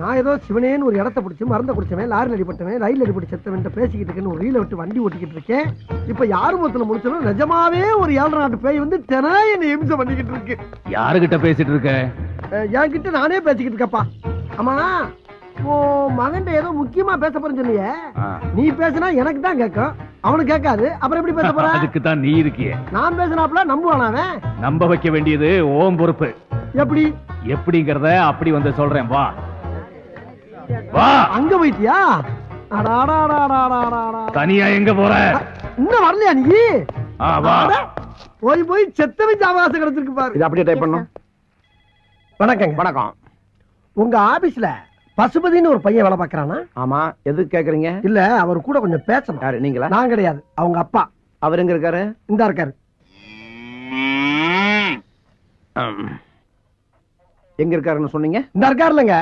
நான் ஏதோ சிவனேன்னு ஒரு இடத்த பிடிச்சி மருந்த குடிச்சவன், லாரில் அடிப்பட்டவன், ரயில் அடிப்பட்டு செத்தவன் பேசிக்கிட்டு இருக்கேன்னு ஒரு ரீல விட்டு வண்டி ஓட்டிக்கிட்டு இருக்கேன். இப்ப யாரு மொத்தத்துல முடிச்சாலும் நிஜமாவே ஒரு 7 நாட்டு பேய் வந்து தினம் என்ன இம்சை பண்ணிக்கிட்டு இருக்கு. யாருகிட்ட பேசிட்டு இருக்க? என்கிட்ட நானே பேசிக்கிட்டு இருக்கப்பா. ஆமா, மகன் ஏதோ முக்கியமா பேச போறேன்னு சொன்னியே, நீ பேசினா எனக்கு தான் கேட்கும், அவனுக்கு கேட்காது. அப்புறம் எப்படி பேச போற? அதுக்கு தான் நீ இருக்கியே. நான் பேசினாப்ல நம்புவானாவே? நம்ப வைக்க வேண்டியது ஓம் பொறுப்பு. எப்படி எப்படிங்கறத அப்படி வந்து சொல்றேன். வா வா. அங்க போயிட்டியா? தனியா எங்க போற? இன்னும் வரலையா நீ? வா. போய் போய் செத்தவன் அவகாசம் கிடைச்சிருக்கு பாரு. இது அப்படியே டைப் பண்ணும். வணக்கங்க. வணக்கம். உங்க ஆபீஸ்ல பசுபதினு ஒரு பையன் வேலை பாக்குறானா? ஆமா. எதுக்கு கேக்குறீங்க? இல்ல, அவர் கூட கொஞ்சம் பேசணும். யாரு, நீங்களா? நான் கிடையாது, அவங்க அப்பா. அவர் எங்க இருக்காரு? இந்த இருக்காரு. எங்க இருக்காருன்னு சொன்னீங்க? இந்த இருக்காருலங்க.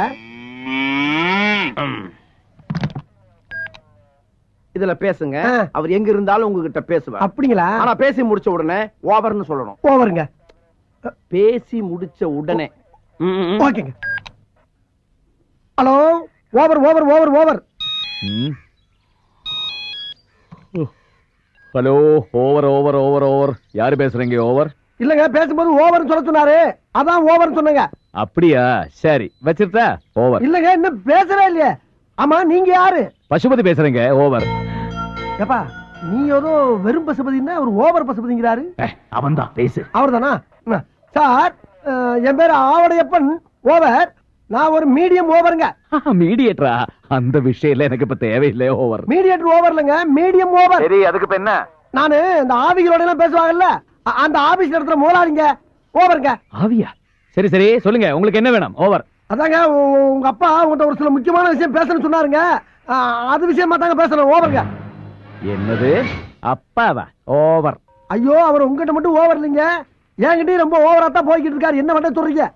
இதுல பேசுங்க. அவர் எங்க இருந்தாலும் உங்ககிட்ட பேசுவார். அப்படிங்களா? ஆனா பேசி முடிச்ச உடனே ஓவர்னு சொல்லணும். ஓவருங்க. பேசி முடிச்ச உடனே. ஓகேங்க. Hello, over over over over. Hello, over over over over. யாரு பேசுறீங்க? ஓவர் இல்லங்க, பேசும்போது ஓவர்னு சொல்ல சொன்னாரு, அதான் ஓவர்னு சொன்னங்க. அப்படியா? சரி, வச்சிருந்தா ஓவர். இல்லங்க, இன்னும் பேசவே இல்லையே. ஆமா, நீங்க யாரு? பசுபதி பேசுறீங்க. ஓவர். ஏப்பா, நீ ஏதோ வெறும் பசுபதினா ஒரு ஓவர் பசுபதிங்கிறாரு. அவன் தான், பேசு. அவர் தானா? சார், என் பேரு ஆவடையப்பன். ஓவர். நான் ஒரு மீடியம் ஓவருங்க. மீடியேட்டரா? அந்த விஷயம் எனக்கு இப்ப தேவையில்லை. ஓவர். மீடியேட்டர் ஓவர் இல்லங்க, மீடியம் ஓவர். சரி, அதுக்கு இப்ப என்ன? நானு இந்த ஆவிகளோட எல்லாம் பேசுவாங்கல்ல, அந்த ஆபீஸ் இடத்துல முதலாளிங்க. ஓவருங்க. ஆவியா? சரி சரி, சொல்லுங்க, உங்களுக்கு என்ன வேணும்? ஓவர். அதாங்க, உங்க அப்பா உங்கள்கிட்ட ஒரு சில முக்கியமான விஷயம் பேசணும்னு சொன்னாருங்க, அது விஷயமா தாங்க பேசணும். ஓவருங்க. என்னது? அப்பாவா? ஓவர். ஐயோ, அவர் உங்ககிட்ட மட்டும் ஓவர் இல்லைங்க, என்கிட்டயும் ரொம்ப ஓவரா தான் போய்கிட்டு இருக்காரு. என்ன பண்ண சொல்றீங்க?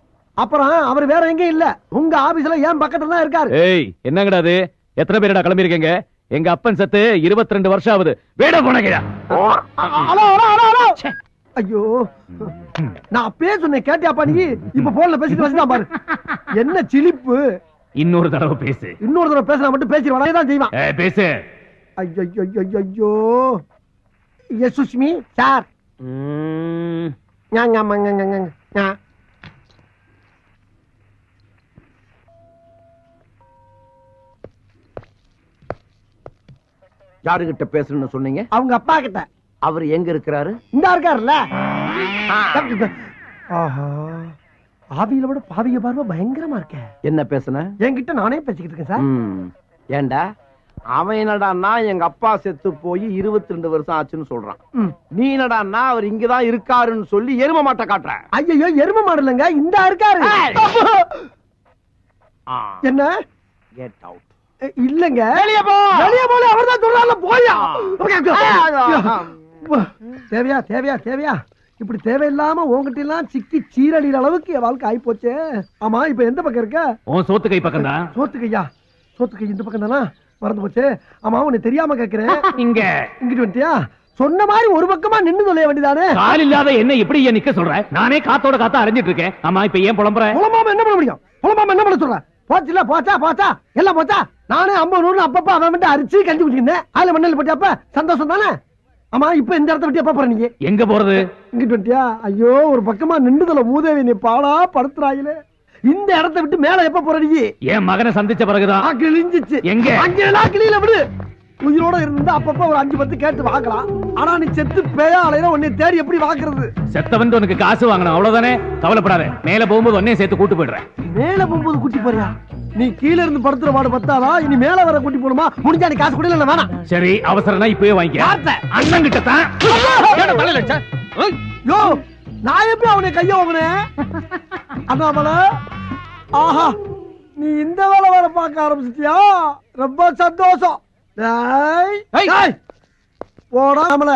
அப்புறம் அவர் வேற எங்கேயும் இல்ல, உங்க ஆபீஸ்ல ஏன் பக்கத்துல தான் இருக்காரு. ஏய், என்னங்கடா அது? எத்தனை பேரடா கிளம்பி இருக்கீங்க? எங்க அப்பன் செத்து 22 வருஷம் ஆகுது. வேட போனங்கயா. ஐயோ, நான் அப்பயே சொன்னேன், கேட்டியாப்பா நீ? இப்ப போன்ல பேசிட்டு வச்சுதான் பாரு. என்ன சிலிப்பு. இன்னொரு தடவை பேசு. இன்னொரு தடவை பேசினா மட்டும் பேசி தான் செய்வான். பேசு. ஐயோ, சுஷ்மி சார். யாருகிட்ட பேசணும்னு சொன்னீங்க? அவங்க அப்பா கிட்ட. அவர் எங்க இருக்கிறாரு? இந்த இருக்காருல்ல. ஆஹா, ஆவியில விட பாவிய பார்வை பயங்கரமா இருக்க. என்ன பேசுன? என்கிட்ட நானே பேசிக்கிட்டு இருக்கேன் சார். ஏண்டா, அவன் என்னடான்னா எங்க அப்பா செத்து போய் 22 வருஷம் ஆச்சுன்னு சொல்றான். நீ என்னடான்னா அவர் இங்கதான் இருக்காருன்னு சொல்லி எரும மாட்டை காட்டுற. ஐயோ, எரும மாடலங்க, இந்த இருக்காரு. என்ன? Get out. இல்லங்க, வெளியே போ. வெளியே போல அவர்தான் சொல்றாருல, போயா. தேவையா தேவையா தேவையா? இப்படி தேவையில்லாம உங்ககிட்ட எல்லாம் சிக்கி சீரழிற அளவுக்கு என் வாழ்க்கை ஆயி போச்சு. ஆமா, இப்ப எந்த பக்கம் இருக்க? உன் சோத்து கை பக்கம் தான். சோத்து கையா? சோத்து கை இந்த பக்கம் தானா? மறந்து போச்சு. ஆமா, உன்னை தெரியாம கேக்குறேன். இங்க இங்கிட்டு வந்துட்டியா? சொன்ன மாதிரி ஒரு பக்கமா நின்னு சொல்ல வேண்டியதானே? கால் இல்லாத என்ன இப்படி ஏன் நிக்க சொல்ற? நானே காத்தோட காத்தா அரைஞ்சிட்டு இருக்கேன். ஆமா, இப்ப ஏன் புலம்புற? புலம்பாம என்ன பண்ண முடியும்? புலம்பாம என்ன பண்ண சொல்ற? போச்சுல, போச்சா போச்சா எல்லாம் போச்சா. நானே 50 100 அப்பப்ப அவன் மட்டும் அரிச்சு கஞ்சி குடிச்சிருந்தேன். அதுல மண்ணல் போட்டியாப்ப சந்தோஷம் தானே? ஆமா, இப்ப இந்த இடத்த விட்டு எப்ப போற நீங்க? எங்க போறது? இங்கிட்டு வந்துட்டியா? ஐயோ, ஒரு பக்கமா நின்றுதல மூதேவி நீ பாடா படுத்துறாயிலே. இந்த இடத்த விட்டு மேல எப்ப போற நீ? என் மகனை சந்திச்ச பிறகுதான். கிழிஞ்சிச்சு. எங்க? அங்கெல்லாம் கிளியில விடு. உயிரோட இருந்தா அப்பப்ப ஒரு 5 10 கேட்டு வாங்கலாம். ஆனா நீ செத்து பேயா அலையில உன்னை தேடி எப்படி வாக்குறது? செத்தவன் உனக்கு காசு வாங்கணும், அவ்வளவுதானே? கவலைப்படாத, மேல போகும்போது உன்னையும் சேர்த்து கூட்டு போயிடுறேன். மேல போகும்போது கூட்டி போறியா? நீ கீழ இருந்து படுத்துற பாடு பத்தாதா? இனி மேல வர கூட்டி போணுமா? முடிஞ்சா நீ காசு கூட இல்ல வேணாம். சரி, அவசரம்னா இப்பவே வாங்கிக்க. அண்ணன் கிட்ட தான். யோ, நான் எப்படி அவனை கைய வாங்கினேன்? அண்ணாமலை, ஆஹா, நீ இந்த வேலை வேற பார்க்க ஆரம்பிச்சிட்டியா? ரொம்ப சந்தோஷம். போடாமல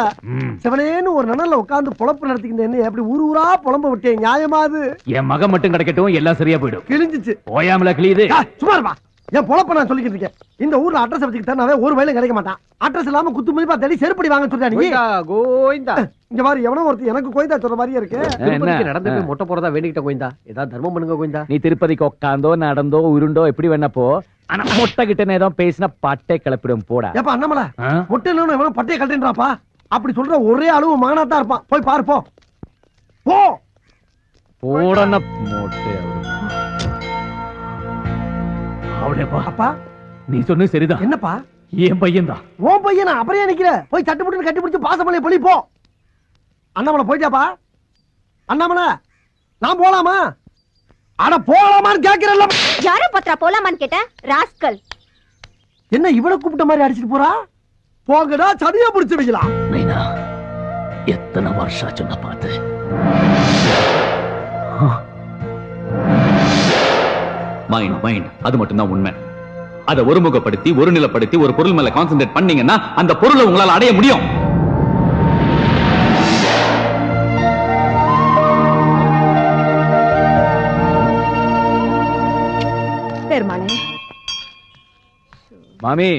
சிவனேன்னு ஒரு நனல்ல உட்கார்ந்து பொழப்பு நடத்திக்கிட்டு என்ன எப்படி ஊரு ஊரா புலம்ப விட்டேன்? நியாயமா அது? என் மகன் மட்டும் கிடைக்கட்டும், எல்லாம் சரியா போயிடும். கிழிஞ்சிச்சு. ஓயாமல கிளியுது. சும்மா இருப்பா. என் பொழப்ப நான் சொல்லிக்கிட்டு இருக்கேன். இந்த ஊர்ல அட்ரஸ் வச்சுக்கிட்டா ஒரு வயலும் கிடைக்க மாட்டான். அட்ரஸ் இல்லாம குத்து மதிப்பா தேடி செருப்படி வாங்க சொல்றா நீ. கோயிந்தா இங்க பாரு எவனோ ஒருத்தர் எனக்கு கோயிந்தா சொல்ற மாதிரியே இருக்கு. திருப்பதிக்கு நடந்து போய் மொட்டை போறதா வேண்டிக்கிட்ட கோயிந்தா. ஏதாவது தர்மம் பண்ணுங்க கோயிந்தா. நீ திருப்பதிக்கு உட்காந்தோ நடந்தோ உருண்டோ எப்படி வேணப்போ, ஆனா மொட்டை கிட்ட நேரம் பேசினா பட்டை கிளப்பிடும் போடா. ஏப்பா அண்ணாமலை மொட்டை இல்லைன்னு எவனோ பட்டையை கழட்டுன்றாப்பா. அப்படி சொல்ற ஒரே அளவு மகனாத்தான் இருப்பான். போய் பாரு போ போ. போடன மொட்டை அவளேப்பா. அப்பா நீ சொன்னது சரிதான். என்னப்பா என் பையன் தான். உன் பையனா? அப்புறம் நிக்கிற போய் சட்டு புட்டு கட்டி பிடிச்சு பாசமலையை பொழி போ. அண்ணாமலை போயிட்டாப்பா. அண்ணாமலை நான் போலாமா? அட போலாமான்னு கேக்குறல்ல. யார பத்ரா போலாமான்னு கேட்ட ராஸ்கல். என்ன இவளை கூப்பிட்ட மாதிரி அடிச்சிட்டு போறா? போங்கடா சதியா பிடிச்சு வைக்கலாம். மைனா எத்தனை வருஷம் சொன்ன பார்த்து. மைண்ட் மைண்ட் அது மட்டும் தான் உண்மை. அதை ஒருமுகப்படுத்தி ஒரு நிலைப்படுத்தி ஒரு பொருள் மேல கான்சென்ட்ரேட் பண்ணீங்கன்னா அந்த பொருளை உங்களால் அடைய முடியும். பெருமாளே. மாமி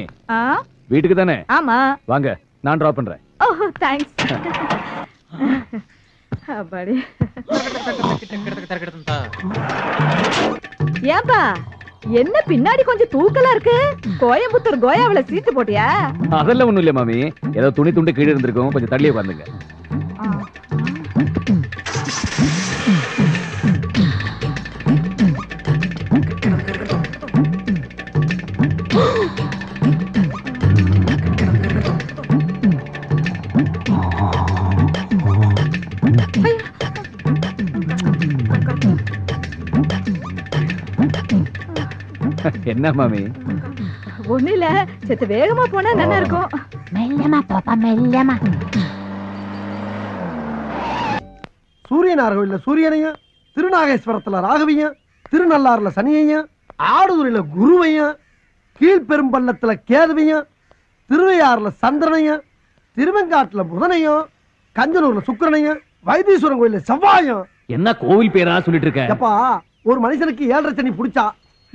வீட்டுக்கு தானே? ஆமா வாங்க, நான் டிராப் பண்றேன். ஓ தேங்க்ஸ். அப்பாடி. ஏன்பா என்ன பின்னாடி கொஞ்சம் தூக்கலா இருக்கு? கோயம்புத்தூர் கோயாவில சீட்டு போட்டியா? அதெல்லாம் ஒண்ணும் இல்ல மாமி, ஏதோ துணி துண்டு கீழே இருந்திருக்கும், கொஞ்சம் தள்ளியே உட்காந்துங்க. என்ன மாமி? ஒண்ணு இல்ல, செத்து வேகமா போனா நல்லா இருக்கும். மெல்லமா பாப்பா மெல்லமா. சூரியனார் கோயில்ல சூரியனையும், திருநாகேஸ்வரத்துல ராகவியும், திருநள்ளாறுல சனியையும், ஆடுதுறையில குருவையும், கீழ்பெரும்பள்ளத்துல கேதுவையும், திருவையாறுல சந்திரனையும், திருவெங்காட்டுல புதனையும், கஞ்சனூர்ல சுக்கிரனையும், வைத்தீஸ்வரன் கோயில்ல செவ்வாயும். என்ன கோவில் பேரா சொல்லிட்டு இருக்க? எப்பா ஒரு மனுஷனுக்கு 7.5 சனி பிடிச்சா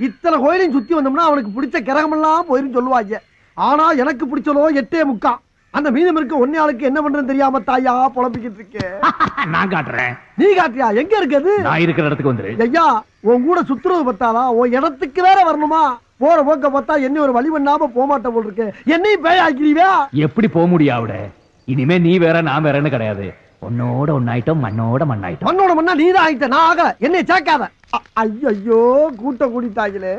இத்தனை கோயிலையும் சுத்தி வந்தோம்னா அவனுக்கு பிடிச்ச கிரகமெல்லாம் போயிரும் சொல்லுவாங்க. ஆனா எனக்கு பிடிச்சலோ 8.75. அந்த மீதம் இருக்க ஒன்னே ஆளுக்கு என்ன பண்றேன்னு தெரியாம தாயா புலம்பிக்கிட்டு இருக்கேன். நான் காட்டுறேன். நீ காட்டியா? எங்க இருக்குது? நான் இருக்கிற இடத்துக்கு வந்துரு. ஐயா உன் கூட சுத்துறது பத்தாதா? உன் இடத்துக்கு வேற வரணுமா? போற போக்க பார்த்தா என்ன ஒரு வழி பண்ணாம போமாட்ட போல் இருக்கு. என்னையும் பேய் ஆக்கிடுவியா? எப்படி போக முடியும் அவட? இனிமே நீ வேற நான் வேறன்னு கிடையாது. உன்னோட ஒன்னாயிட்டோம், மண்ணோட மண்ணாயிட்டோம். மண்ணோட மண்ணா நீதான் ஆயிட்ட, நான் ஆகல. என்னை சேர்க்காத. ஐயோ கூட்ட கூடிட்டாங்களே.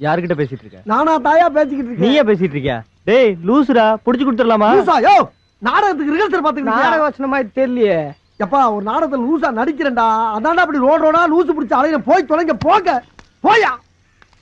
யாருக்கிட்ட பேசிட்டு இருக்க? நானா தாயா பேசிக்கிட்டு இருக்கேன். நீயே பேசிட்டு இருக்கியா? டேய் லூசுடா, புடிச்சு கொடுத்துடலாமா? லூசா? யோ நாடகத்துக்கு ரிஹர்சல் பாத்துக்கிட்டு நாடக வசனமா தெரியலையே. எப்பா ஒரு நாடகத்துல லூசா நடிக்கிறேன்டா. அதான்டா அப்படி ரோடா லூசு பிடிச்ச அலையில போய் தொலைங்க. போங்க போயா.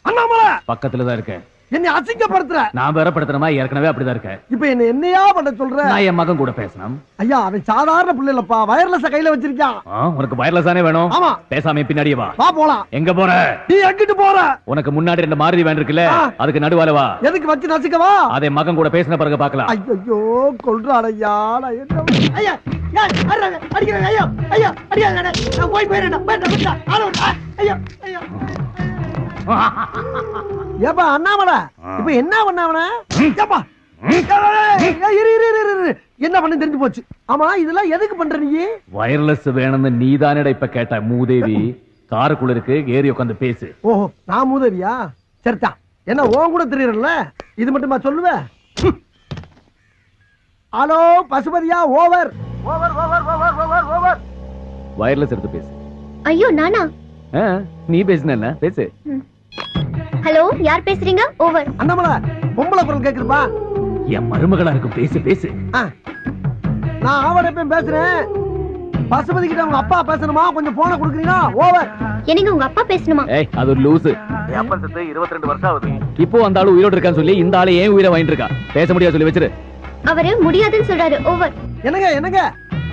அண்ணாமலை பக்கத்துலதான் இருக்கேன். என்னை அசிங்கப்படுத்துற. நான் வேற படுத்துறமா ஏற்கனவே அப்படிதான் இருக்கேன். இப்ப என்னையா பண்ண சொல்ற? நான் என் மகன் கூட பேசணும். ஐயா அவன் சாதாரண பிள்ளை இல்லப்பா, வயர்லெஸ் கையில வச்சிருக்கான். உனக்கு வயர்லெஸ் தானே வேணும்? ஆமா. பேசாம பின்னாடியே வா. வா போலாம். எங்க போற? நீ எங்கிட்டு போற? உனக்கு முன்னாடி 2 மாருதி வேன் இருக்குல்ல, அதுக்கு நடுவால வா. எதுக்கு வச்சு நசுக்கவா? அதே மகன் கூட பேசின பிறகு பாக்கலாம். ஐயோ கொல்றாளையா. ஐயா அடிக்கிறேன். ஐயா ஐயா அடிக்காத. நான் போய் போயிடுறேன். ஐயா ஐயா. ஏப்பா அண்ணாமலை இப்ப என்ன பண்ண? என்ன பண்ண தெரிஞ்சு போச்சு. ஆமா இதெல்லாம் எதுக்கு பண்ற நீ? வயர்லெஸ் வேணும்னு நீ தானடா இப்ப கேட்ட. மூதேவி காருக்குள்ள இருக்கு, ஏறி உட்காந்து பேசு. ஓஹோ நான் மூதேவியா? சரிதா. என்ன உன் கூட தெரியறல, இது மட்டுமா சொல்லுவ? ஹலோ பசுபதியா, over over over over over over. Wireless எடுத்து பேசு. ஐயோ நானா? நீ பேசுன பேசு. ஹலோ யார் பேசுறீங்க? ஓவர். அண்ணாமலை பொம்பளை குரல் கேக்குதுப்பா. என் மருமகளா இருக்கும், பேசு பேசு. நான் அவடையும் பேசுறேன். பசுபதி கிட்ட உங்க அப்பா பேசணுமா? கொஞ்சம் போன கொடுக்குறீங்களா? ஓவர். எனக்கு உங்க அப்பா பேசணுமா? ஏய் அது ஒரு லூசு. என் அப்பா செத்து 22 வருஷம் ஆகுது. இப்போ அந்த ஆளு உயிரோட இருக்கான்னு சொல்லி இந்த ஆளு ஏன் உயிரை வாங்கிட்டு இருக்கா? பேச முடியாது சொல்லி வச்சிரு. அவரு முடியாதுன்னு சொல்றாரு. ஓவர். என்னங்க என்னங்க,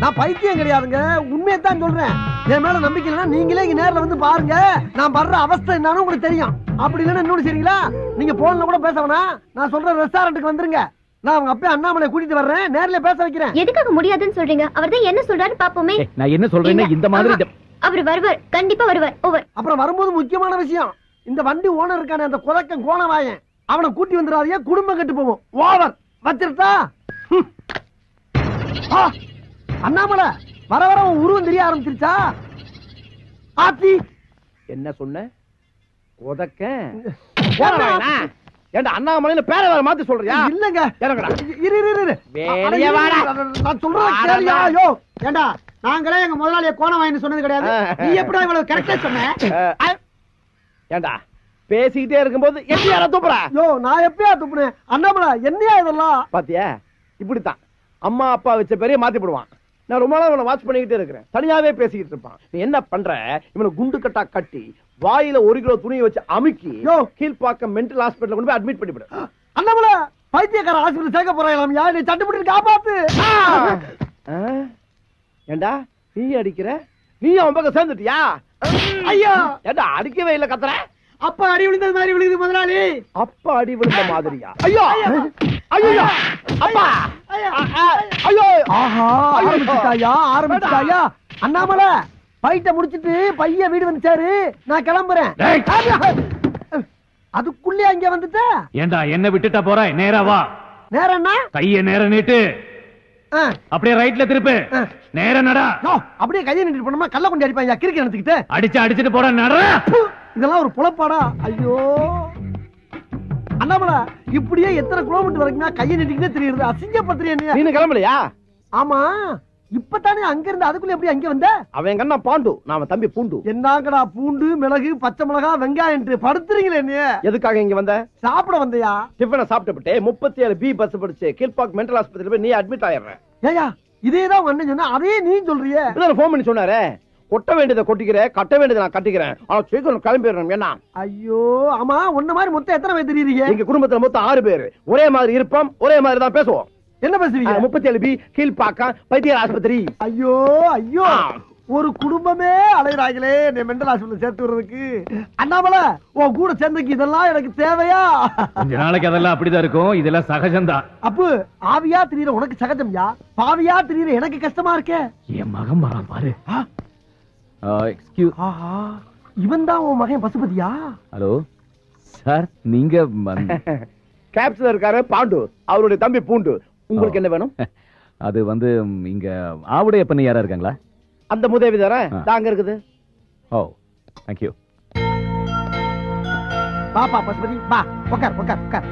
நான் பைத்தியம் கிடையாதுங்க, உண்மையை தான் சொல்றேன். என் மேல நம்பிக்கை இல்லைன்னா நீங்களே இங்க நேர்ல வந்து பாருங்க. நான் படுற அவஸ்தை என்னன்னு உங்களுக்கு தெரியும். அப்படி இல்லைன்னா இன்னொன்னு சரிங்களா, நீங்க போன்ல கூட பேச வேணாம். நான் சொல்ற ரெஸ்டாரண்ட்டுக்கு வந்துருங்க. நான் அவங்க அப்பா அண்ணாமலை கூட்டிட்டு வர்றேன், நேர்ல பேச வைக்கிறேன். எதுக்காக முடியாதுன்னு சொல்றீங்க? அவர்தான் என்ன சொல்றாரு பாப்போமே. நான் என்ன சொல்றேன்னா இந்த மாதிரி அவர் வருவார், கண்டிப்பா வருவார். ஓவர். அப்புறம் வரும்போது முக்கியமான விஷயம், இந்த வண்டி ஓனர் இருக்கானே அந்த குதக்கன் கோணவாயன் அவனை கூட்டி வந்துடாதீங்க, குடும்பம் கெட்டு போவோம். ஓவர் வச்சிருத்தா. அண்ணாமலை வர வர உன் உருவம் தெரிய ஆரம்பிச்சிருச்சா? ஆத்தி என்ன சொன்ன? உதக்கன் ஏண்டா அண்ணாமலையில பேரை வேற மாத்தி சொல்றியா? இல்லங்க இறங்கடா. இரு இரு இரு வெளிய வாடா. நான் சொல்றேன் கேளியா. யோ ஏண்டா நாங்களே எங்க முதலாளிய கோணவாயன்னு சொன்னது கிடையாது. நீ எப்படா இவ்வளவு கரெக்டா சொன்ன? ஏண்டா பேசிக்கிட்டே இருக்கும்போது எப்படி யார துப்புற? யோ நான் எப்பயா துப்புனேன்? அண்ணாமலை என்னையா இதெல்லாம்? பாத்தியா இப்படித்தான் அம்மா அப்பா வச்ச பேரையே மாத்தி போடுவான். நான் ரொம்ப நாள் இவனை வாட்ச் பண்ணிக்கிட்டே இருக்கிறேன். தனியாவே பேசிக்கிட்டு இருப்பான். நீ என்ன பண்ற? இவனை குண்டு கட்டா கட்டி வாயில 1 கிலோ துணியை வச்சு அமுக்கி கீழ்பாக்கம் மென்டல் ஹாஸ்பிடல்ல கொண்டு போய் அட்மிட் பண்ணிவிடு. அண்ணாமலை பைத்தியக்கார ஹாஸ்பிடல் சேர்க்க போறாங்களாம். யார் நீ சட்டுப்பட்டு காப்பாத்து. ஏண்டா நீ அடிக்கிற? நீ அவன் பக்கம் சேர்ந்துட்டியா? ஐயா ஏண்டா அடிக்கவே இல்ல கத்துற? அப்பா அடி விழுந்தது மாதிரி விழுது முதலாளி. அப்பா அடி விழுந்த மாதிரியா? ஐயோ ஐயோ அப்பா ஐயோ. ஆஹா ஆரம்பிச்சுட்டாயா? அண்ணாமலை பைட்ட முடிச்சிட்டு பையன் வீடு வந்துச்சாரு. நான் கிளம்புறேன். அதுக்குள்ளே அங்க வந்துட்ட. ஏண்டா என்ன விட்டுட்டா போற? நேரா வா. நேரம் என்ன? கைய நேரா நீட்டு. அப்படியே ரைட்ல திருப்பு. நேரா நடா. அப்படியே கையை நீட்டு போனோமா கல்ல கொண்டு அடிப்பாங்க. கிறுக்கு நினைச்சுக்கிட்டு அடிச்சிட்டு போற நட. இதெல்லாம் ஒரு புலப்பாடா? ஐயோ அண்ணாமலை இப்படியே எத்தனை கிலோமீட்டர் வரைக்கும் கையை நீட்டிக்கிட்டே தெரியுது. அசிங்கப்படுத்துறியா? நீ கிளம்பலையா? ஆமா இப்பதானே அங்க இருந்து. அதுக்குள்ள எப்படி அங்க வந்த? அவன் கண்ணா பாண்டு, நான் தம்பி பூண்டு. என்னங்கடா பூண்டு மிளகு பச்சை மிளகா வெங்காயம் படுத்துறீங்களே? நீ எதுக்காக இங்க வந்த? சாப்பிட வந்தையா? டிஃபனை சாப்பிட்டு 37 பி பஸ் படிச்சு கீழ்பாக் மென்டல் ஹாஸ்பிடல் போய் நீ அட்மிட் ஆயிடுற. ஏயா இதேதான் உங்க அண்ணன் சொன்னா அதே நீ சொல்றியே. போன் பண்ணி சொன்னாரே கொட்ட வேண்டியதை கொட்டிக்கிறேன், கட்ட வேண்டியதை நான் கட்டிக்கிறேன். ஆனா சீக்கிரம் கிளம்பிடுறேன். என்ன? ஐயோ ஆமா உன்ன மாதிரி மொத்தம் எத்தனை பேர் தெரியுறீங்க? எங்க குடும்பத்துல மொத்தம் 6 பேர். ஒரே மாதிரி இருப்போம், ஒரே மாதிரி தான் பேசுவோம். என்ன பேசுவீங்க? 37 பி கீழ்பாக்கம் பைத்தியர் ஆஸ்பத்திரி. ஐயோ ஐயோ ஒரு குடும்பமே அலைகிறாங்களே நீ மெண்டல் ஹாஸ்பிடல் சேர்த்து விடுறதுக்கு. அண்ணாமலை உன் கூட சேர்ந்துக்கு இதெல்லாம் எனக்கு தேவையா? கொஞ்ச நாளைக்கு அதெல்லாம் அப்படிதான் இருக்கும். இதெல்லாம் சகஜம்தான். அப்பு ஆவியா திரியற உனக்கு சகஜம்யா, பாவியா திரியற எனக்கு கஷ்டமா இருக்கே. என் மகன் வரான் பாரு. எக்ஸ்கியூஸ். இவன் தான் உன் மகன் பசுபதியா? ஹலோ சார், நீங்க கேப்ஸ்ல இருக்காரு பாண்டு, அவருடைய தம்பி பூண்டு. உங்களுக்கு என்ன வேணும்? அது வந்து இங்க ஆவுடைய பண்ணி யாரா இருக்காங்களா? அந்த முதவி தானே தாங்க இருக்குது. ஓ thank you. பாப்பா பசுபதி பா உட்கார் உட்கார் உட்கார்.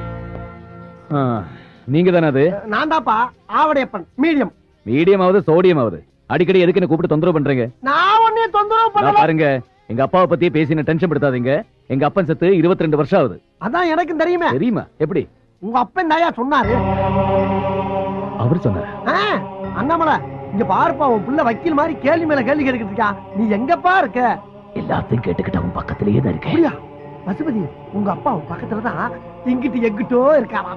நீங்க தானே அது? நான் தான்ப்பா ஆவடையப்பன். மீடியம். மீடியம் ஆவது சோடியம் ஆவது. அடிக்கடி எதுக்கு என்ன கூப்பிட்டு தொந்தரவு பண்றீங்க? நான் ஒண்ணே தொந்தரவு பண்ணல. பாருங்க எங்க அப்பாவை பத்தி பேசி என்ன டென்ஷன் படுத்தாதீங்க. எங்க அப்பன் செத்து 22 வருஷம் ஆகுது. அதான் எனக்கு தெரியுமே. தெரியுமா? எப்படி? உங்க அப்பன் தாயா சொன்னாரு. அவர் சொன்னாரு? அண்ணாமலை இங்க பாருப்பா, உன் புள்ள வக்கீல் மாதிரி கேள்வி மேல கேள்வி கேட்டுக்கிட்டு இருக்கா. நீ எங்கப்பா இருக்க? எல்லாத்தையும் கேட்டுக்கிட்டு அவன் பக்கத்திலேயே தான் இருக்கேன். அப்படியா பசுபதி? உங்க அப்பா உன் பக்கத்துலதான் இங்கிட்டு எங்கிட்டோ இருக்காரா.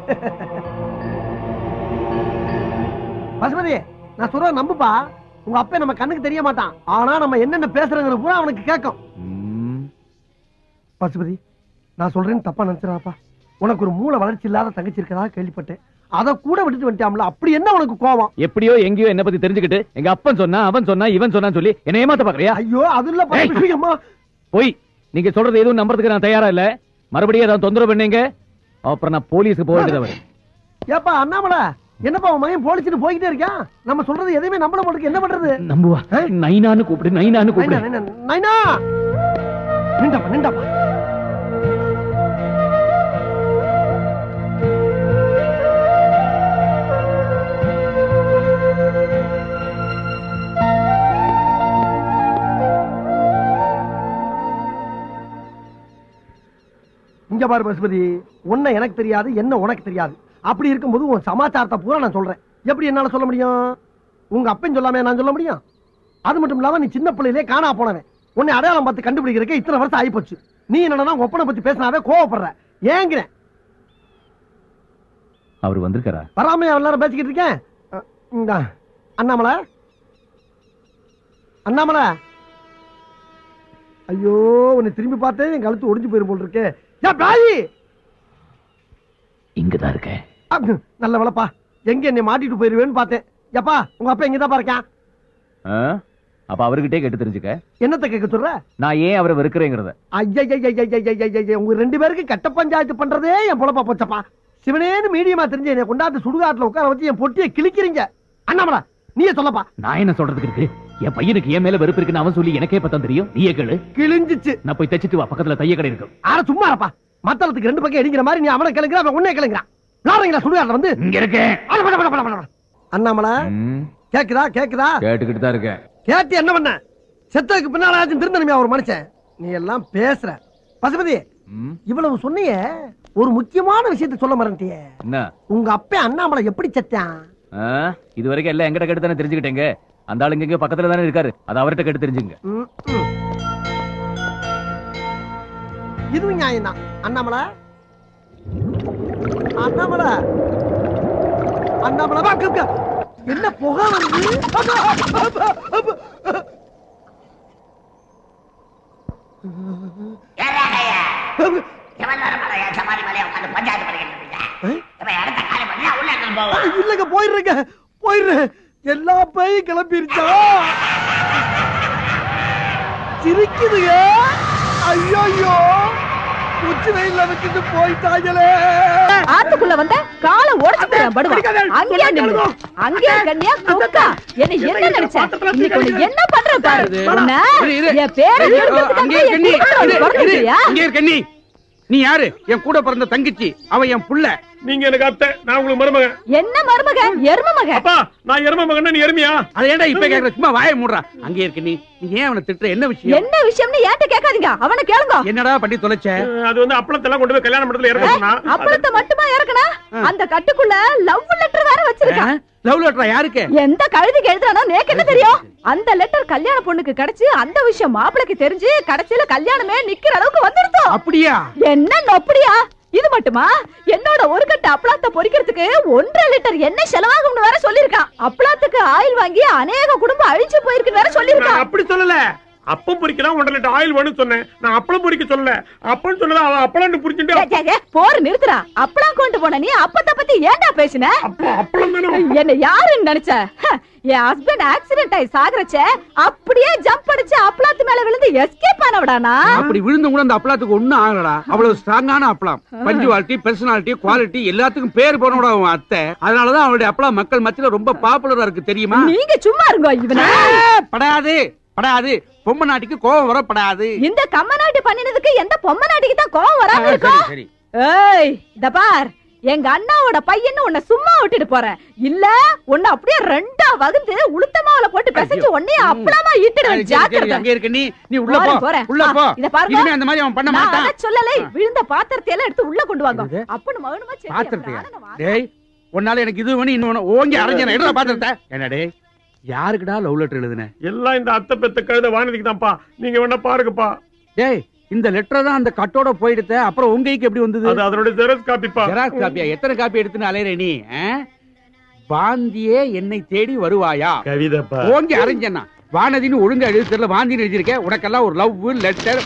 பசுபதி நான் சொல்ற நம்புப்பா. உங்க அப்பா நம்ம கண்ணுக்கு தெரிய மாட்டான், ஆனா நம்ம என்னென்ன பேசுறோங்கிற பூரா அவனுக்கு கேட்கும். பசுபதி நான் சொல்றேன்னு தப்பா நினைச்சிடாப்பா. உனக்கு ஒரு மூளை வளர்ச்சி இல்லாத தங்கச்சி இருக்கதா கேள்விப்பட்டேன். அத கூட விட்டுட்டு வந்துட்டாம்ல, அப்படி என்ன உனக்கு கோவம்? எப்படியோ எங்கேயோ என்ன பத்தி தெரிஞ்சுக்கிட்டு எங்க அப்பன் சொன்னா அவன் சொன்னா இவன் சொன்னான்னு சொல்லி என்ன ஏமாத்த பாக்குறியா? ஐயோ அது இல்ல போய் நீங்க சொல்றது எதுவும் நம்புறதுக்கு நான் தயாரா இல்ல. மறுபடியும் ஏதாவது தொந்தரவு பண்ணீங்க அப்புறம் நான் போலீஸுக்கு போக வேண்டியது. ஏப்பா அண்ணாமலை என்னப்பா உன் மகன் போலீஸ்னு போய்கிட்டே இருக்கான். நம்ம சொல்றது எதையுமே நம்பல மாட்டேங்குது. என்ன பண்றது? நம்புவா. நைனான்னு கூப்பிடு, நைனான்னு கூப்பிடு. நைனா நிண்டாப்பா நிண்டாப்பா. இங்க பாரு பசுபதி, உன்னை எனக்கு தெரியாது, என்ன உனக்கு தெரியாது. அப்படி இருக்கும்போது உன் சமாச்சாரத்தை பூரா நான் சொல்றேன். எப்படி என்னால சொல்ல முடியும்? உங்க அப்பன் சொல்லாம நான் சொல்ல முடியும்? அது மட்டும் இல்லாம நீ சின்ன பிள்ளையிலே காணா போனவன். உன்னை அடையாளம் பார்த்து கண்டுபிடிக்கிறதுக்கு இத்தனை வருஷம் ஆயிப்போச்சு. நீ என்னன்னா ஒப்பனை பத்தி பேசினாவே கோவப்படுற. ஏங்கிறேன். அவர் வந்திருக்காரா? வராம எல்லாரும் பேசிக்கிட்டு இருக்கேன். அண்ணாமலை அண்ணாமலை ஐயோ உன்னை திரும்பி பார்த்தேன் என் கழுத்து ஒடிஞ்சு போயிரும் போல் இருக்கு. இங்கதான் இருக்கேன். நல்ல வேலைப்பா, எங்க என்னை மாட்டிட்டு போயிருவேன்னு பார்த்தேன். எப்பா உங்க அப்பா எங்கதான் பாருக்கான்? அப்ப அவர்கிட்டே கேட்டு தெரிஞ்சுக்க. என்னத்தை கேட்க சொல்ற? நான் ஏன் அவரை வெறுக்கிறேங்கிறத. ஐயா, உங்க 2 பேருக்கு கட்ட பஞ்சாயத்து பண்றதே என் பொழப்பா போச்சப்பா. சிவனேன்னு மீடியமா தெரிஞ்சு என்னை கொண்டாந்து சுடுகாட்டுல உட்கார வச்சு என் பொட்டியை கிழிக்கிறீங்க. அண்ணாமலா நீயே சொல்லப்பா. நான் என்ன சொல்றதுக்கு இருக்கு? என் பையனுக்கு என் மேல வெறுப்பு இருக்குன்னு அவன் சொல்லி எனக்கே பத்தம் தெரியும். நீயே கேளு. கிழிஞ்சிச்சு. நான் போய் தச்சிட்டு வா, பக்கத்துல தைய கடை இருக்கு. ஆற சும்மா இருப்பா. மத்தளத்துக்கு 2 பக்கம் அடிக்கிற மாதிரி நீ அவனை கிளங்குற, அவன் உன்னை கிளங்குறான். விளாடுறீங்களா சுடுகாட்டுல வந்து? இங்க இருக்கேன். அண்ணாமலா கேக்குதா? கேக்குதா? கேட்டுக்கிட்டு தான் இருக்கேன். கேட்டு என்ன பண்ண? செத்ததுக்கு பின்னாலாச்சும் திருந்தனுமே ஒரு மனுஷன். நீ எல்லாம் பேசுற. பசுபதி, இவ்வளவு சொன்னிய ஒரு முக்கியமான விஷயத்தை சொல்ல மறந்துட்டியே. என்ன? உங்க அப்பா அண்ணாமலை எப்படி செத்தான்? இது வரைக்கும் எல்லாம் எங்கிட்ட கேட்டு தானே தெரிஞ்சுக்கிட்டேங்க. அந்த ஆளு இங்க பக்கத்துல தானே இருக்காரு. அது அவர்கிட்ட கேட்டு தெரிஞ்சுங்க. இதுவும் நியாயம் தான். அண்ணாமலை அண்ணாமலை அண்ணாமலை என்ன புகை வருது? இல்லங்க, போயிடுறேங்க, போயிடுறேன். எல்லா பையும் கிளம்பிருச்சா? சிரிக்குதுங்க. ஐயோ, உச்சி வெயில்ல வச்சுட்டு போயிட்டாங்களே. ஆத்துக்குள்ள வந்த காலை உடைச்சு படுவா. அங்கேயே நின்னு அங்கேயே கண்ணியா குக்கா. என்ன என்ன நினைச்ச? இன்னைக்கு ஒண்ணு என்ன பண்ற பாரு. என் பேரை அங்கே கண்ணி. நீ யாரு? என் கூட பிறந்த தங்கச்சி. அவ என் புள்ள. நீங்க எனக்கு அத்தை, நான் உங்களுக்கு மருமகன். என்ன மருமகன்? எரும மகன். அப்பா, நான் எரும மகன், நீ எருமையா? அது ஏன்டா இப்ப கேக்குற? சும்மா வாயை மூடுறா. அங்கே இருக்க நீ ஏன் அவனை திட்டுற? என்ன விஷயம்? என்ன விஷயம்னு ஏன்ட்ட கேட்காதீங்க, அவனை கேளுங்க. என்னடா பண்ணி தொலைச்ச? அது வந்து அப்பளத்தெல்லாம் கொண்டு போய் கல்யாண மண்டபத்துல இறக்க சொன்னா. அப்பளத்தை மட்டுமா இறக்கனா? அந்த கட்டுக்குள்ள லவ் லெட்டர் வேற வச்சிருக்கான். லவ் லெட்டரா? யாருக்கு? எந்த கழுதிக்கு எழுதுறானோ நேக்கு என்ன தெரியும்? அந்த லெட்டர் கல்யாண பொண்ணுக்கு கிடைச்சு அந்த விஷயம் மாப்பிளைக்கு தெரிஞ்சு கடைசியில கல்யாணமே நிக்கிற அளவுக்கு வந்துடுது. அப்படியா? என்ன அப்படியா? இது மட்டுமா? என்னோட ஒரு கட்டு அப்பளாத்த பொரிக்கிறதுக்கு 1.5 லிட்டர் எண்ணெய் செலவாகும்னு வேற சொல்லிருக்கான். அப்பளாத்துக்கு ஆயில் வாங்கி அநேக குடும்பம் அழிஞ்சு போயிருக்குன்னு வேற சொல்லிருக்கான். அப்படி சொல்லல. அப்பம் பொரிக்கலாம் 1.5 லிட்டர் ஆயில் வேணும்னு சொன்னேன். நான் அப்பளம் பொரிக்க சொல்லல. அப்பன்னு சொன்னதா அவன் அப்பளம்னு புரிஞ்சுட்டு போர் நிறுத்துறா. அப்பளம் கொண்டு போன நீ அப்பத்த பத்தி ஏன்டா பேசின? அப்பளம் தானே. என்ன யாருன்னு நினைச்ச? என் ஹஸ்பண்ட் ஆக்சிடென்ட் ஆகி சாகறச்ச அப்படியே ஜம்ப் அடிச்சு அப்பளாத்து மேல விழுந்து எஸ்கேப் ஆனவடானா? அப்படி விழுந்து கூட அந்த அப்பளாத்துக்கு ஒண்ணும் ஆகலடா. அவ்வளவு ஸ்ட்ராங்கான அப்பளம். பஞ்சுவாலிட்டி, பர்சனாலிட்டி, குவாலிட்டி எல்லாத்துக்கும் பேர் போனோட அவன் அத்தை. அதனாலதான் அவனுடைய அப்பளம் மக்கள் மத்தியில ரொம்ப பாப்புலரா இருக்கு, தெரியுமா? நீங்க சும்மா இருங்க. இவனா படாது படாது. பொம்மை நாட்டிக்கு கோவம் வரப்படாது. இந்த கம்ம நாட்டு பண்ணினதுக்கு எந்த பொம்மை நாட்டிக்கு தான் கோவம் வராம இருக்கும்? சரி. ஏய், இத பார், எங்க அண்ணாவோட பையன் உன்னை சும்மா விட்டுட்டு போறேன். இல்ல உன்னை அப்படியே 2ஆ வகுந்து உளுத்தமாவுல போட்டு பிசைச்சு உன்னைய அப்பளமா ஈட்டிடுவேன். ஜாக்கிரதை. அங்க இருக்க நீ உள்ள போ. உள்ள போ. இத பாருங்க, இனிமே அந்த மாதிரி அவன் பண்ண மாட்டான். நான் சொல்லலை. விழுந்த பாத்திரத்தை எல்லாம் எடுத்து உள்ள கொண்டு வாங்க. அப்பன்னு மகனுமா சரி. பாத்திரத்தையா? டேய், உன்னால எனக்கு இது வேணும் இன்னொன்னு ஓங்கி அரைஞ்சன. எடுடா பாத்திரத்தை. என்ன டேய், யாருக்குடா லவ் லெட்டர் எழுதுன? எல்லாம் இந்த அத்தை பெத்த கழுத வானதிக்கு தான்ப்பா. நீங்க வேணா பாருங்கப்பா. டேய், இந்த லெட்டர் தான் அந்த கட்டோட போயிடுத்த. அப்புறம் உங்க கைக்கு எப்படி வந்தது? அது அதோட ஜெராக்ஸ் காப்பிப்பா. ஜெராக்ஸ் காப்பியா? எத்தனை காப்பி எடுத்துன்னு அலையற நீ? வாந்தியே என்னை தேடி வருவாயா? கவிதைப்பா. ஓங்கி அரைஞ்சனா. வானதின்னு ஒழுங்கா எழுதி தெரியல, வாந்தின்னு எழுதிருக்க. உனக்கெல்லாம் ஒரு லவ் லெட்டர்.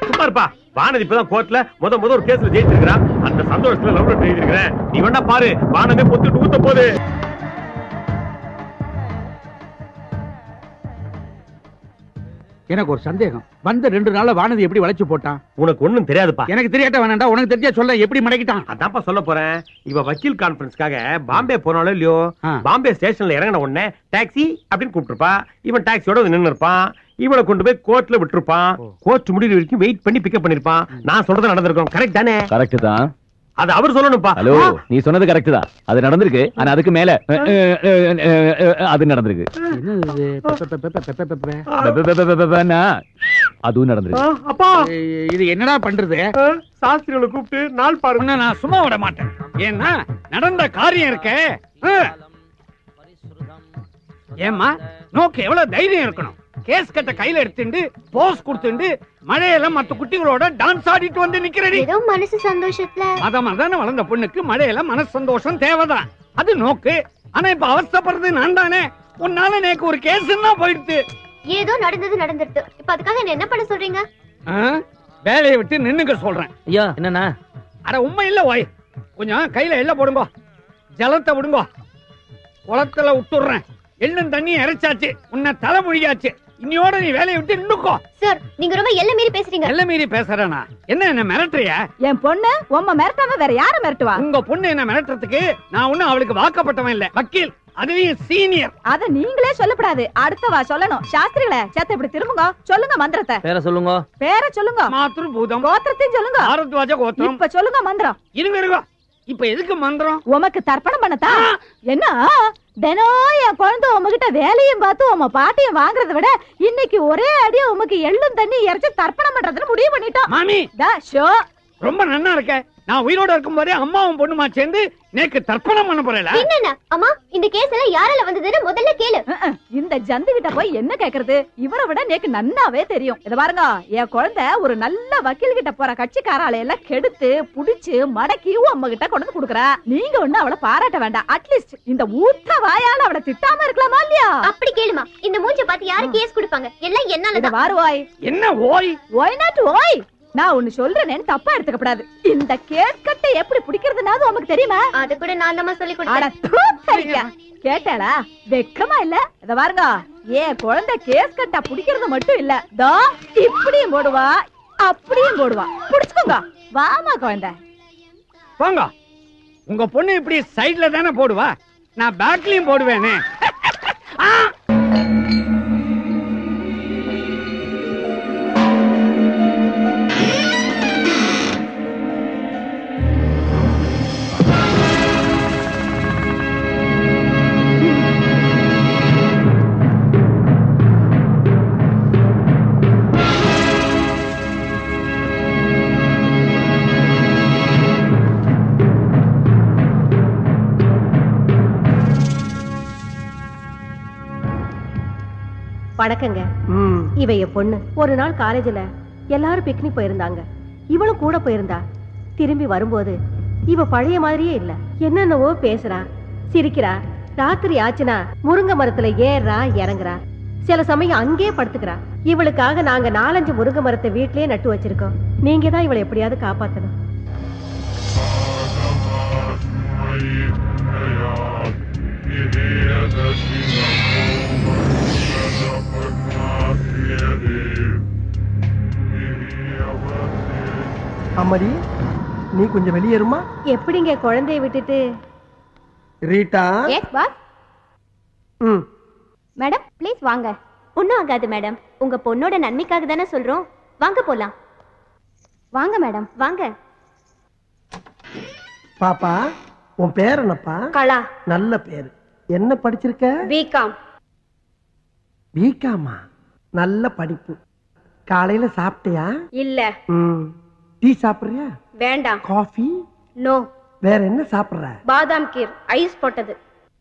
சும்மா இருப்பா. வானதி இப்பதான் கோர்ட்ல முத ஒரு கேஸ்ல ஜெயிச்சிருக்கான். அந்த சந்தோஷத்துல லவ் லெட்டர் எழுதிருக்கேன். நீ வேணா பாரு. வானமே பொத்துட்டு ஊத்த போகுது. எனக்கு ஒரு சந்தேகம். வந்த 2 நாள்ல வானதி எப்படி வளைச்சு போட்டான்? உனக்கு ஒண்ணும் தெரியாதுப்பா. எனக்கு தெரியாட்ட வேணாண்டா. உனக்கு தெரிஞ்சா சொல்ல. எப்படி மடக்கிட்டான்? அதான்ப்பா சொல்ல போறேன். இவ வக்கீல் கான்பரன்ஸ்க்காக பாம்பே போனாலும் இல்லையோ, பாம்பே ஸ்டேஷன்ல இறங்கின உடனே டாக்ஸி அப்படின்னு கூப்பிட்டுருப்பா. இவன் டாக்ஸியோட நின்று இருப்பான். இவனை கொண்டு போய் கோர்ட்ல விட்டுருப்பான். கோர்ட் முடிவு வரைக்கும் வெயிட் பண்ணி பிக்கப் பண்ணிருப்பான். நான் சொல்றது நடந்திருக்கும். கரெக்ட் தானே? கரெக்ட் தான். அது அவர் சொல்லணும்ப்பா. ஹலோ, நீ சொன்னது கரெக்ட் தான். அது நடந்திருக்கு. ஆனா அதுக்கு மேல அது நடந்திருக்கு. அதுவும் நடந்திருக்கு. அப்பா, இது என்னடா பண்றது? சாஸ்திரிகளை கூப்பிட்டு நாள் பாருங்க. நான் சும்மா விட மாட்டேன். ஏன்னா நடந்த காரியம் இருக்க. ஏமா நோக்கு எவ்வளவு தைரியம் இருக்கணும்? கேஸ் கட்ட கையில எடுத்துட்டு போஸ் கொடுத்துட்டு மழையில மத்த குட்டிகளோட டான்ஸ் ஆடிட்டு வந்து நிக்கிறடி. ஏதோ மனசு சந்தோஷத்துல மதம் வளர்ந்த பொண்ணுக்கு மழையில மனசு சந்தோஷம் தேவைதான். அது நோக்கு. ஆனா இப்ப அவஸ்தைப்படுறது நான் தானே. உன்னால எனக்கு ஒரு கேஸ் போயிடுது. ஏதோ நடந்துட்டு. இப்ப அதுக்காக என்ன பண்ண சொல்றீங்க? வேலையை விட்டு நின்னுக்க சொல்றேன். ஐயா என்னன்னா? அட உண்மை இல்ல ஓய். கொஞ்சம் கையில எல்லாம் போடுங்க. ஜலத்தை விடுங்க. குளத்துல விட்டுடுறேன். எள்ளும் தண்ணி இறைச்சாச்சு, உன்னை தலை மொழியாச்சு. இன்னையோட நீ வேலையை விட்டு நின்னுக்கோ. சார் நீங்க ரொம்ப எல்லை மீறி பேசுறீங்க. எல்லை மீறி பேசுறேனா? என்ன மிரட்டுறியா? என் பொண்ணு உம்ம மிரட்டாம வேற யார மிரட்டுவா? உங்க பொண்ணு என்ன மிரட்டுறதுக்கு நான் ஒண்ணும் அவளுக்கு வாக்கப்பட்டவன் இல்ல, வக்கீல், அதுவும் சீனியர். அத நீங்களே சொல்லக்கூடாது, அடுத்தவா சொல்லணும். சாஸ்திரிகளே, சேத்த இப்படி திரும்புங்க, சொல்லுங்க மந்திரத்தை. பேரை சொல்லுங்க. பேரை சொல்லுங்க. மாத்ரு பூதம். கோத்திரத்தையும் சொல்லுங்க. ஆரத்வாஜ கோத்திரம். இப்ப சொல்லுங்க மந்திரம். இருங்க. இப்ப எதுக்கு மந்திரம்? உமக்கு தர்ப்பணம் பண்ணதா? என்ன தினம் என் குழந்தை உமகிட்ட வேலையும் பார்த்து உம பாட்டியும் வாங்குறத விட இன்னைக்கு ஒரே அடியா உமக்கு எள்ளும் தண்ணி இறைச்சி தர்ப்பணம் பண்றதுன்னு முடிவு பண்ணிட்டோம். மாமி ஷோ ரொம்ப நன்னா இருக்க. நான் உயிரோட இருக்கும் போதே அம்மாவும் பொண்ணுமா சேர்ந்து நேக்கு தர்ப்பணம் பண்ண போறேல. என்னன்னா அம்மா இந்த கேஸ் எல்லாம் யாரால வந்ததுன்னு முதல்ல கேளு. இந்த ஜந்து கிட்ட போய் என்ன கேக்குறது? இவரை விட நேக்கு நன்னாவே தெரியும். இத பாருங்க, என் குழந்தை ஒரு நல்ல வக்கீல் கிட்ட போற கட்சிக்காரால எல்லாம் கெடுத்து புடிச்சு மடக்கி அம்மா கிட்ட கொண்டு குடுக்குறா. நீங்க ஒண்ணு அவளை பாராட்ட வேண்டாம், அட்லீஸ்ட் இந்த ஊத்த வாயால அவளை திட்டாம இருக்கலாமா இல்லையா? அப்படி கேளுமா, இந்த மூஞ்ச பார்த்து யாரு கேஸ் கொடுப்பாங்க? எல்லாம் என்னாலதான். வாருவாய். என்ன ஓய்? ஒய் நாட் ஓய்? நான் ஒண்ணு சொல்றேன்னு தப்பா எடுத்துக்கப்படாது. இந்த கேஸ் கட்டை எப்படி பிடிக்கிறதுனாவது உனக்கு தெரியுமா? அது கூட நான் தான் சொல்லி கொடுத்தேன். கேட்டாளா? வெக்கமா இல்ல? இத பாருங்க, ஏன் குழந்தை கேஸ் கட்டா பிடிக்கிறது மட்டும் இல்ல, தோ இப்படியும் போடுவா அப்படியும் போடுவா. புடிச்சுக்கோங்க. வாமா குழந்தை போங்க. உங்க பொண்ணு இப்படி சைடுல தானே போடுவா, நான் பேக்லயும் போடுவேனே. வணக்கங்க. இவ என் பொண்ணு. ஒரு நாள் காலேஜ்ல எல்லாரும் பிக்னிக் போயிருந்தாங்க, இவளும் கூட போயிருந்தா. திரும்பி வரும்போது இவ பழைய மாதிரியே இல்ல. என்னென்னவோ பேசுறா, சிரிக்கிறா. ராத்திரி ஆச்சுனா முருங்கை மரத்துல ஏறா இறங்குறா. சில சமயம் அங்கேயே படுத்துக்கிறா. இவளுக்காக நாங்க 4-5 முருங்கை மரத்தை வீட்லயே நட்டு வச்சிருக்கோம். நீங்க தான் இவளை எப்படியாவது காப்பாத்தணும். அம்மாடி, நீ கொஞ்சம் வெளியேறுமா? எப்படிங்க குழந்தைய விட்டுட்டு? Rita. Yes boss. Madam please வாங்க. ஒன்னும் ஆகாது மேடம், உங்க பொண்ணோட நன்மைக்காக தானே சொல்றோம். வாங்க போலாம். வாங்க மேடம் வாங்க. பாப்பா, உன் பேர் என்னப்பா? கலா. நல்ல பேரு. என்ன படிச்சிருக்க? பிகாம். பிகாமா? நல்ல படிப்பு. காலையில சாப்பிட்டியா? இல்ல. டீ சாப்பிடுறியா? வேண்டாம். காஃபி? நோ. வேற என்ன சாப்பிடுற? பாதாம் கீர், ஐஸ் போட்டது.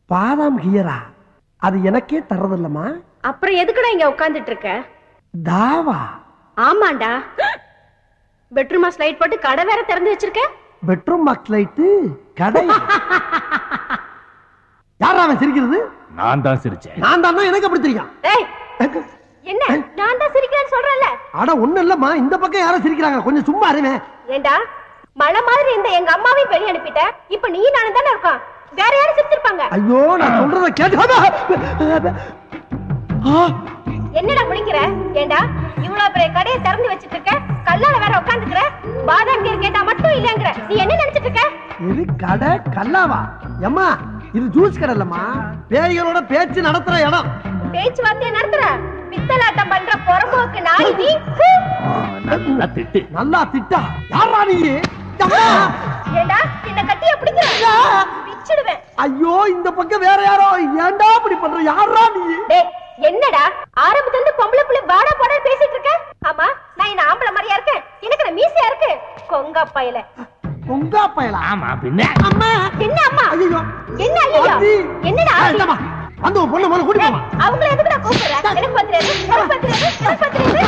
பாதாம் கீரா? அது எனக்கே தரதில்லமா. அப்புறம் எதுக்குடா இங்க உட்கார்ந்துட்டு இருக்க? தாவா? ஆமாண்டா. பெட்ரூம் ஸ்லைட் போட்டு கடை வேற திறந்து வச்சிருக்க. பெட்ரூம் பாக்ஸ் லைட் கடை? யாரா அவன் சிரிக்கிறது? நான் தான் சிரிச்சேன். நான் தான். எனக்கு அப்படி தெரியும்? என்ன நான் தான் சிரிக்கிறேன்னு சொல்றேன்ல? அட ஒண்ணு இல்லம்மா, இந்த பக்கம் யாரும் சிரிக்கிறாங்க, கொஞ்சம் சும்மா இருங்க. ஏண்டா மழை மாதிரி இந்த எங்க அம்மாவையும் வெளிய அனுப்பிட்ட, இப்ப நீ நானும் தானே இருக்கோம், வேற யாரும் சிரிச்சிருப்பாங்க. ஐயோ, நான் சொல்றத கேட்டு. என்னடா முடிக்கிற? ஏண்டா இவ்வளவு பெரிய கடையை திறந்து வச்சிட்டு இருக்க, கல்லால வேற உட்கார்ந்துக்கிற, பாதாம் கீர் கேட்டா மட்டும் இல்லங்கற, நீ என்ன நினைச்சிட்டு இருக்க? இது கடை கல்லாவா? அம்மா, இது ஜூஸ் கடை இல்லம்மா, பேய்களோட பேச்சு நடத்துற இடம். பேச்சுவார்த்தையை நடத்துற? பித்தலாட்டம் பண்ற பொறம்போக்கு நாய் நீ. நல்லா திட்டு. நல்லா திட்டா? யாரா நீ? ஏண்டா என்ன கட்டிய பிடிக்கிற? பிச்சிடுவேன். ஐயோ, இந்த பக்கம் வேற யாரோ. ஏண்டா இப்படி பண்ற? யாரா நீ? டேய், என்னடா ஆரம்பத்துல இருந்து பொம்பளை புள்ள பாடா பாடா பேசிட்டு இருக்க? ஆமா, நான் என்ன ஆம்பளை மாதிரியா இருக்கேன்? எனக்கு என்ன மீசையா இருக்கு? கொங்கா பயல. கொங்கா பயல? ஆமா பின்ன. அம்மா என்ன அம்மா? ஐயோ என்ன ஐயோ? என்னடா இல்லம்மா, வந்து பொண்ணு மேல கூட்டி போமா. அவங்கள எதுக்குடா கூப்பிடுற? எனக்கு பத்திரது, எனக்கு பத்திரது, எனக்கு பத்திரது.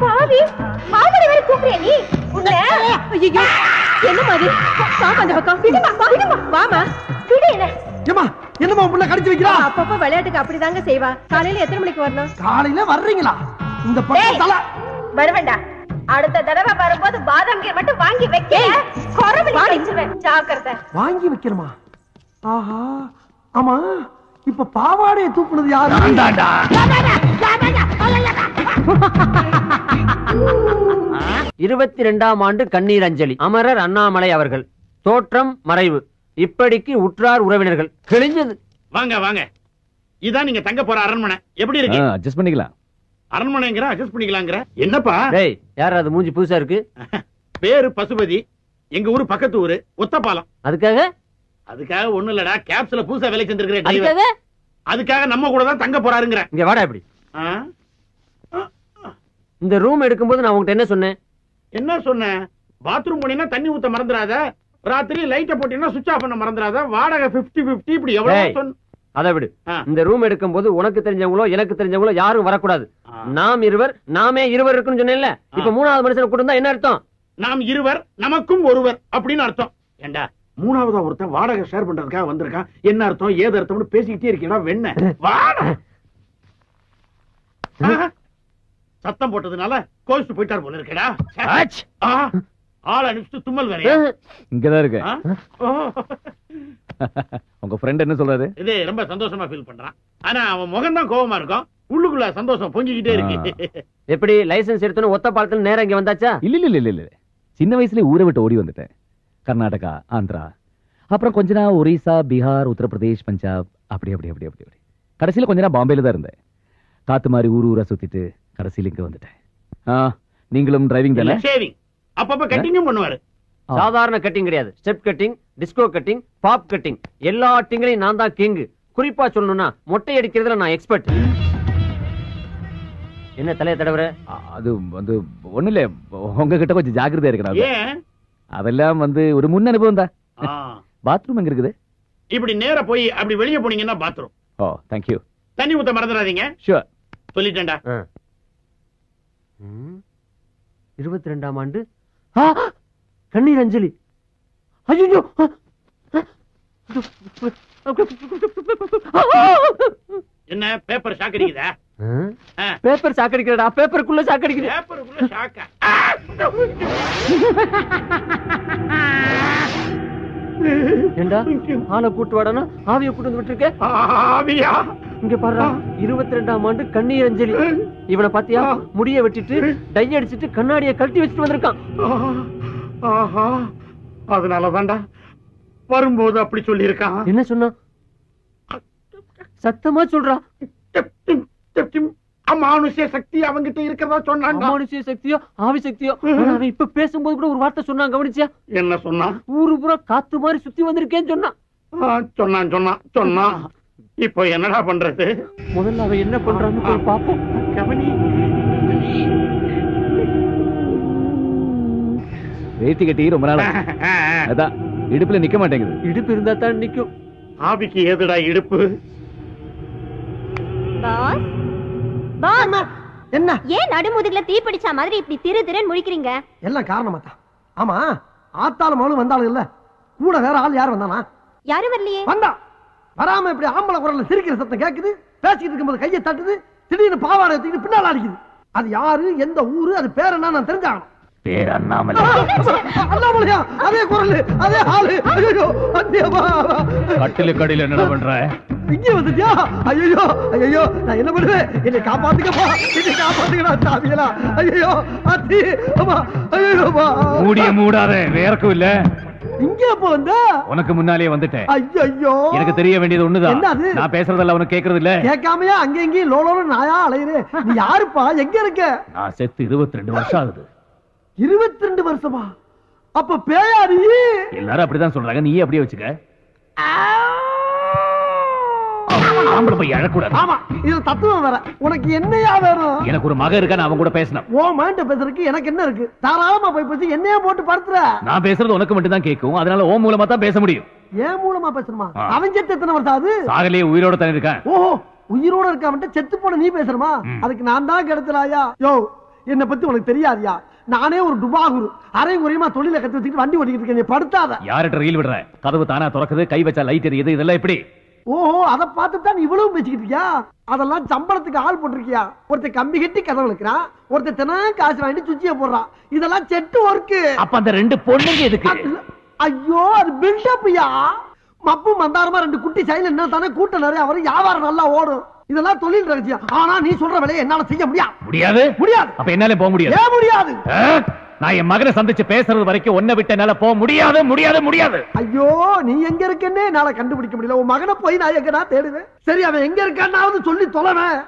பாவி, மாமடி வேற கூப்பிடுற நீ? உன்னை ஐயோ என்ன மாதிரி? பாப்பா அந்த பக்கம் விடுமா, விடுமா, வாமா விடு. என்ன ஏமா, என்னமா புள்ள கடிச்சு வைக்கிறா? அப்பப்ப விளையாட்டுக்கு அப்படிதாங்க செய்வா. காலையில எத்தனை மணிக்கு வரணும்? காலையில வர்றீங்களா? இந்த பக்கம் தல வருவேண்டா. அடுத்த தடவை வரும்போது பாதாம் கீர் மட்டும் வாங்கி வைக்க, கொரவடி அடிச்சிடுவேன். ஜாக்கிரதை. வாங்கி வைக்கிறமா? ஆஹா, ஆமா, இப்ப பாவாடையை தூக்குனது யாரு? 22ஆம் ஆண்டு கண்ணீர் அஞ்சலி. அமரர் அண்ணாமலை அவர்கள். தோற்றம் மறைவு. இப்படிக்கு உற்றார் உறவினர்கள். கிழிஞ்சது. வாங்க வாங்க, இதான் நீங்க தங்க போற அரண்மனை. எப்படி இருக்கு? அட்ஜஸ்ட் பண்ணிக்கலாம். அரண்மனைங்கிற அட்ஜஸ்ட் பண்ணிக்கலாங்கிற என்னப்பா? டேய், யார் அது? மூஞ்சி புதுசா இருக்கு. பேரு பசுபதி. எங்க ஊரு பக்கத்து ஊரு ஒத்தப்பாலம். அதுக்காக ஒண்ணு இல்லடா, கேப்ஸ்ல புதுசா வேலை செஞ்சிருக்கிற. அதுக்காக நம்ம கூட தான் தங்க போறாருங்கிற. இங்க வாடா. இப்படி இந்த ரூம் எடுக்கும்போது நான் உங்ககிட்ட என்ன சொன்னேன்? என்ன சொன்னேன்? பாத்ரூம் போனீங்கன்னா தண்ணி ஊத்த மறந்துடாத, ராத்திரி லைட்ட போட்டீங்கன்னா சுவிட்ச் ஆஃப் பண்ண மறந்துடாத, வாடகை 50-50 இப்படி எவ்வளவு. அதை விடு. இந்த ரூம் எடுக்கும் போது உனக்கு தெரிஞ்சவங்களோ எனக்கு தெரிஞ்சவங்களோ யாரும் வரக்கூடாது. நாம் இருவர், நாமே இருவர் இருக்குன்னு சொன்னேன்ல. இப்ப மூணாவது மனுஷனை கூட்டு வந்தா என்ன அர்த்தம்? நாம் இருவர் நமக்கும் ஒருவர் அப்படின்னு அர்த்தம். ஏண்டா மூணாவதா ஒருத்தன் வாடகை ஷேர் பண்றதுக்காக வந்திருக்கான். என்ன அர்த்தம் ஏது அர்த்தம்னு பேசிக்கிட்டே இருக்கீடா வெண்ண. சத்தம் போட்டதுனால கோவிச்சு போயிட்டார் போல இருக்கடா. ஆள அனுப்பிச்சு தும்மல் வேற இங்கதான் இருக்கு. உங்க ஃப்ரெண்ட் என்ன சொல்றாரு? இது ரொம்ப சந்தோஷமா ஃபீல் பண்றான். ஆனா அவன் முகம் தான் கோவமா இருக்கும், உள்ளுக்குள்ள சந்தோஷம் பொங்கிக்கிட்டே இருக்கு. எப்படி லைசன்ஸ் எடுத்தோன்னு ஒத்த பாலத்துல நேரம் இங்க வந்தாச்சா? இல்ல சின்ன வயசுல ஊரை விட்டு ஓடி வந்துட்டேன். கர்நாடகா, ஆந்திரா, அப்புறம் கொஞ்ச நாள் ஒரிசா, பீகார், உத்தரப்பிரதேஷ், பஞ்சாப், அப்படி அப்படி அப்படி அப்படி அப்படி கடைசியில கொஞ்ச நாள் பாம்பேல தான் இருந்தேன். காத்து மாதிரி ஊரா சுத்திட்டு கடைசியில இங்க வந்துட்டேன். நீங்களும் டிரைவிங் தானே? ஷேவிங் அப்பப்ப கட்டிங்கும் பண்ணுவாரு. சாதாரண கட்டிங் கிடையாது. Step cutting, disco cutting, bob cutting, எல்லா கட்டிங்லையும் நான் தான் கிங். குறிப்பா சொல்லணும்னா மொட்டை அடிக்கிறதுல நான் எக்ஸ்பர்ட். என்ன தலைய தடவற? அது வந்து ஒண்ணு இல்ல, உங்ககிட்ட கொஞ்சம் ஜாக்கிரதையா இருக்கணும். அதெல்லாம் வந்து ஒரு முன் அனுபவம் தான். பாத்ரூம் எங்க இருக்குது? இப்படி நேரா போய் அப்படி வெளியே போனீங்கன்னா பாத்ரூம். O, thank you. தண்ணி ஊத்த மறந்துடாதீங்க. ஷூர். சொல்லிட்டேன்டா. 22ஆம் ஆண்டு கண்ணீர் அஞ்சலி. ஐயோ, என்ன பேப்பர் ஷாக் அடிக்குதா? பேப்பர் ஷாக் அடிக்கிறடா. பேப்பருக்குள்ள ஷாக் அடிக்குது. பேப்பருக்குள்ள ஷாக்கா? ஏண்டா ஆளை கூட்டு வாடனா ஆவிய கூட்டு வந்து விட்டுருக்க? ஆவியா? இங்க பாரு, 22ஆம் ஆண்டு கண்ணீர் அஞ்சலி. இவனை பாத்தியா? முடிய வெட்டிட்டு டை அடிச்சிட்டு கண்ணாடியை கழட்டி வச்சுட்டு வந்திருக்கான். அதனாலதான்டா வரும்போது அப்படி சொல்லி இருக்கான். என்ன சொன்னா? சத்தமா சொல்றா. அமானுஷ்ய சக்தி அவங்கிட்ட இருக்கிறதா சொன்னான். அமானுஷ்ய சக்தியோ ஆவி சக்தியோ? அவன் இப்ப பேசும்போது கூட ஒரு வார்த்தை சொன்னான், கவனிச்சியா? என்ன சொன்னா? ஊரு பூரா காத்து மாதிரி சுத்தி வந்திருக்கேன்னு சொன்னான். சொன்னான். இப்போ என்னடா பண்றது? முதல்ல அவன் என்ன பண்றான்னு போய் பாப்போம். கவனி. வேட்டி கட்டி ரொம்ப நாள் அதான் இடுப்புல நிக்க மாட்டேங்குது. இடுப்பு இருந்தா தான் நிக்கும். ஆவிக்கு ஏதுடா இடுப்பு? என்ன ஏன் நடுமுதுகுல தீ பிடிச்ச மாதிரி இப்படி திரு திருன்னு முழிக்கிறீங்க? எல்லாம் காரணமா தான். ஆமா, ஆத்தால மகளும் வந்தாலும் இல்ல, கூட வேற ஆள் யார் வந்தானா? யாரும் வரலையே. வந்தா வராம இப்படி ஆம்பளை குரல்ல சிரிக்கிற சத்தம் கேக்குது. பேசிக்கிட்டு இருக்கும்போது கையை தட்டுது, திடீர்னு பாவாடை தூக்கிட்டு பின்னால அடிக்குது. அது யாரு, எந்த ஊரு, அது பேர் என்ன நான் தெரிஞ்சாகணும். பேர் அண்ணாமலை. அண்ணாமலையா? அதே குரல், அதே ஆளு. ஐயோ, கட்டில கடையில என்ன பண்ற? இங்க வந்துட்டியா? ஐயோ ஐயோ, நான் என்ன பண்ணுவேன்? என்னை காப்பாத்துக்கப்பா, என்னை காப்பாத்துக்கடா சாமிகளா. ஐயோ அத்தி, அம்மா, ஐயோ மூடிய மூடாத, வேறக்கும் இல்ல. இங்க எப்ப வந்த? உனக்கு முன்னாலே வந்துட்டேன். ஐயோ, எனக்கு தெரிய வேண்டியது ஒண்ணுதான். நான் பேசுறதெல்லாம் உனக்கு கேக்குறது இல்ல. கேட்காமையா அங்க எங்கேயும் லோலோல நாயா அலையுறேன். நீ யாருப்பா? எங்க இருக்க? நான் செத்து 22 வருஷம் ஆகுது. 22 வருஷமா? அப்ப பேயாரி? எல்லாரும் அப்படிதான் சொல்றாங்க, நீ அப்படியே வச்சுக்க. ஆமா, இது தத்துவம் வேற. உனக்கு என்னையா வேணும்? எனக்கு ஒரு மகன் இருக்கா, நான் அவன் கூட பேசணும். ஓ மைண்ட பேசுறதுக்கு எனக்கு என்ன இருக்கு? தாராளமா போய் பேசி என்னையா போட்டு படுத்துற. நான் பேசுறது உனக்கு மட்டும் தான் கேட்கும், அதனால ஓ மூலமா தான் பேச முடியும். ஏன் மூலமா பேசணுமா? அவன் செத்து எத்தனை வருஷம் ஆகுது? சாகலையே, உயிரோட தான் இருக்கான். ஓஹோ, உயிரோட இருக்காம செத்து போன நீ பேசுறமா? அதுக்கு நான் தான் கிடைச்சலாயா? யோ, என்ன பத்தி உனக்கு தெரியாதியா? நானே ஒரு டுபாகுரு, அரை குறையமா தொழில கத்து வச்சுக்கிட்டு வண்டி ஓட்டிக்கிட்டு இருக்கேன். நீ படுத்தாத. யார்கிட்ட ரயில் விடுற? கதவு தானா திறக்குது, கை வச்சா லைட் எரியுது, இதெல்லாம் எப்படி? ஓஹோ, அத பார்த்துதான் இவ்வளவு பேசிக்கிட்டு இருக்கியா? அதெல்லாம் சம்பளத்துக்கு ஆள் போட்டிருக்கியா? ஒருத்தர் கம்பி கட்டி கதவு இழுக்கிறான், ஒருத்தர் தினம் காசு வாங்கிட்டு சுவிட்சிய போடுறான். இதெல்லாம் செட்டு ஒர்க்கு. அப்ப அந்த ரெண்டு பொண்ணுங்க எதுக்கு? ஐயோ, அது பில்டப்யா. மப்பு மந்தாரமா 2 குட்டி சைல என்ன தானே கூட்டம் நிறைய வரும், வியாபாரம் நல்லா ஓடும். இதெல்லாம் தொழில் ரகசியம். ஆனா நீ சொல்ற வேலையை என்னால செய்ய முடியாது. முடியாது. அப்ப என்னால போக முடியாது. ஏன் முடியாது? நான் என் மகனை சந்திச்சு பேசுறது வரைக்கும் ஒன்ன விட்டு என்னால போக முடியாது. ஐயோ, நீ எங்க இருக்கேன்னே என்னால கண்டுபிடிக்க முடியல. உன் மகனை போய் நான் எங்கடா தேடுவேன்? சரி, அவன் எங்க இருக்கான்னாவது சொல்லி தொலைவேன்.